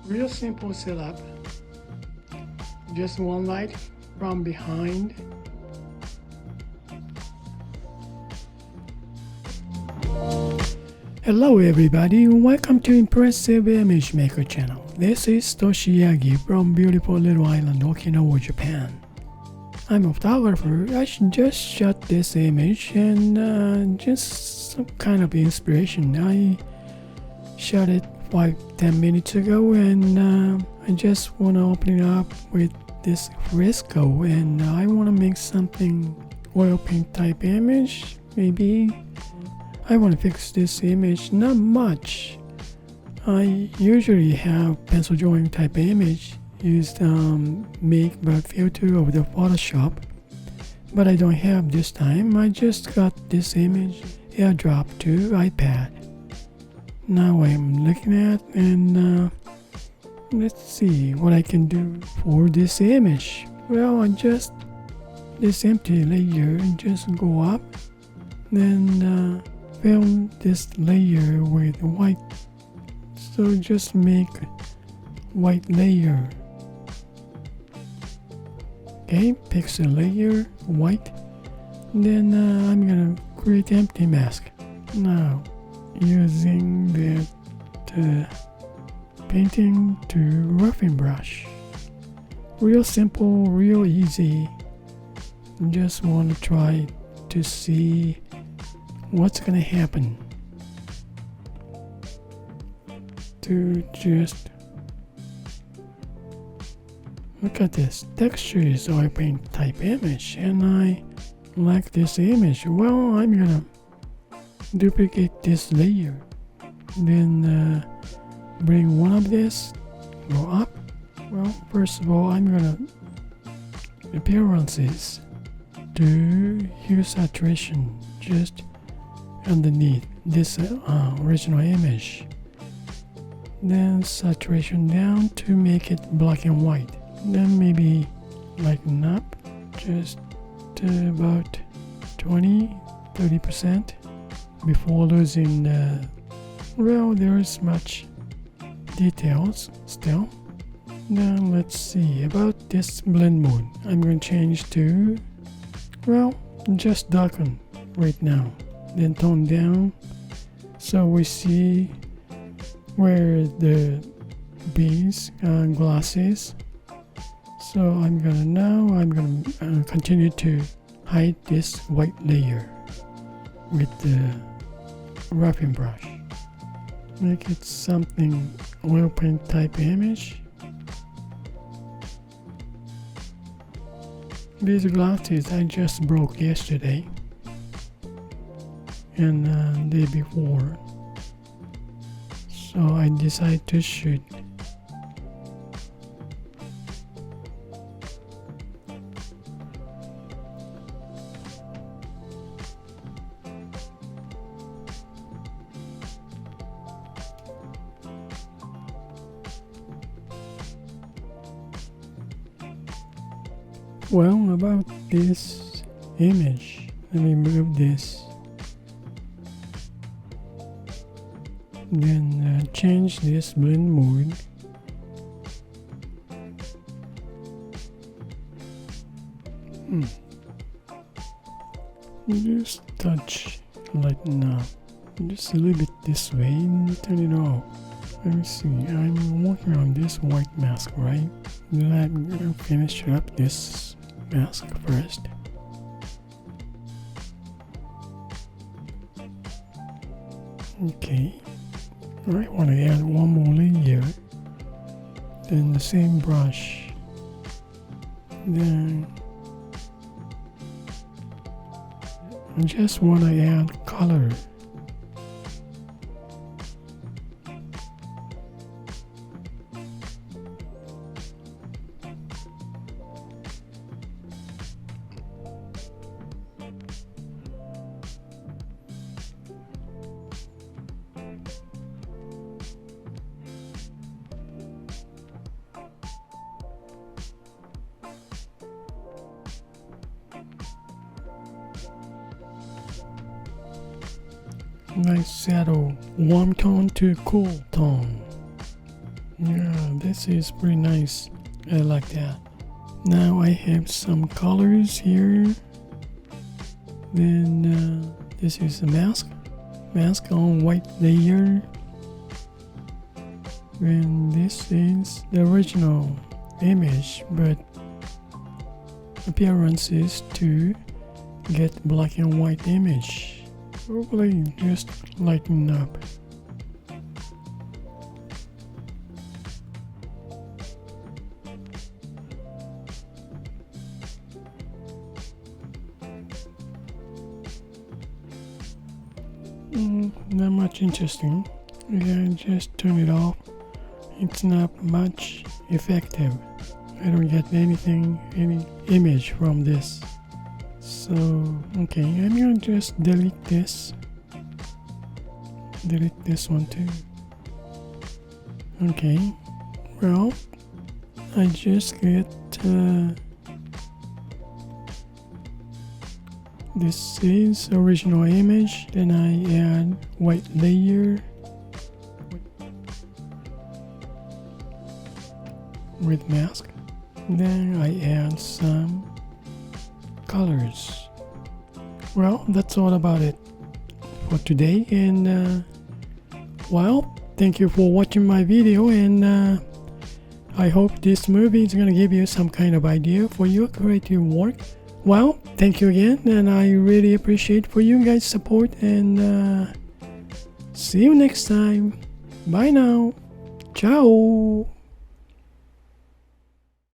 Real simple setup. Just one light from behind. Hello everybody, welcome to Impressive Image Maker channel. This is Toshi Yagi from beautiful little island Okinawa, Japan. I'm a photographer. I just shot this image and just some kind of inspiration. I shot it 5-10 minutes ago and I just want to open it up with this Fresco and I want to make something oil paint type image. Maybe I want to fix this image, not much. I usually have pencil drawing type image used make by filter of the Photoshop, but I don't have this time. I just got this image airdrop to iPad. Now I'm looking at and let's see what I can do for this image. Well, I just this empty layer and just go up, then fill this layer with white. So just make white layer. Okay, pixel layer, white. Then I'm gonna create empty mask. Now, using the painting to roughing brush. Real simple, real easy. Just want to try to see what's gonna happen. To just look at this texture is oil paint type image and I like this image. Well, I'm gonna duplicate this layer, then bring one of this, go up. Well, first of all, I'm gonna appearances to hue saturation just underneath this original image. Then saturation down to make it black and white. Then maybe lighten up just to about 20-30% before losing the, well, there is much details still. Then let's see about this blend mode. I'm going to change to, well, just darken right now. Then tone down so we see where the bees glasses. So I'm gonna continue to hide this white layer with the roughing brush. Make it something oil paint type image. These glasses I just broke yesterday and day before. So I decided to shoot. Well, about this image, let me move this. Then change this blend mode. Just touch, lighten up. Just a little bit this way and turn it off. Let me see, I'm working on this white mask, right? Then I'm gonna finish up this mask first. Okay. I want to add one more layer, then the same brush, then I just want to add color. Nice shadow, warm tone to cool tone. Yeah, this is pretty nice. I like that. Now I have some colors here. Then this is a mask on white layer. And this is the original image, but appearance is to get black and white image. Probably just lighten up. Not much interesting. You can just turn it off. It's not much effective. I don't get any image from this. So, okay, I'm gonna just delete this. Delete this one too. Okay, well, I just get this is original image, then I add white layer with mask, then I add some colors. Well, that's all about it for today, and well, thank you for watching my video, and I hope this movie is gonna give you some kind of idea for your creative work. Well, thank you again, and I really appreciate for you guys' support, and see you next time. Bye now. Ciao.